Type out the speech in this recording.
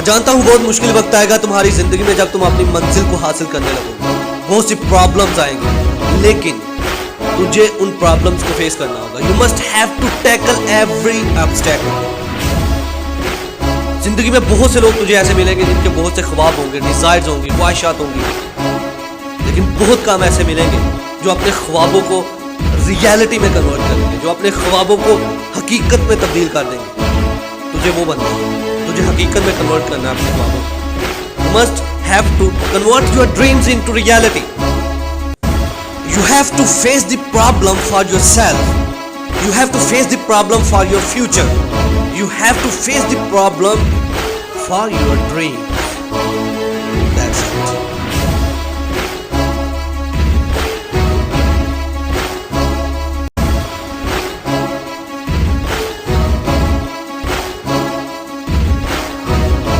मैं जानता हूँ बहुत मुश्किल वक्त आएगा तुम्हारी जिंदगी में जब तुम अपनी मंजिल को हासिल करने लगोगे। बहुत सी प्रॉब्लम्स आएंगी, लेकिन तुझे उन प्रॉब्लम्स को फेस करना होगा। You must have to tackle every obstacle. जिंदगी में बहुत से लोग तुझे ऐसे मिलेंगे जिनके बहुत से ख्वाब होंगे, डिजायर्स होंगी, ख्वाहिशात होंगी, लेकिन बहुत कम ऐसे मिलेंगे जो अपने ख्वाबों को रियलिटी में कन्वर्ट करेंगे, जो अपने ख्वाबों को हकीकत में तब्दील कर देंगे। तुझे वो बनना है, तुझे हकीकत में कन्वर्ट करना है अपने ख्वाबों को। You must have to convert your dreams into reality. You have to face the problem for yourself. You have to face the problem for your future. You have to face the problem for your dream.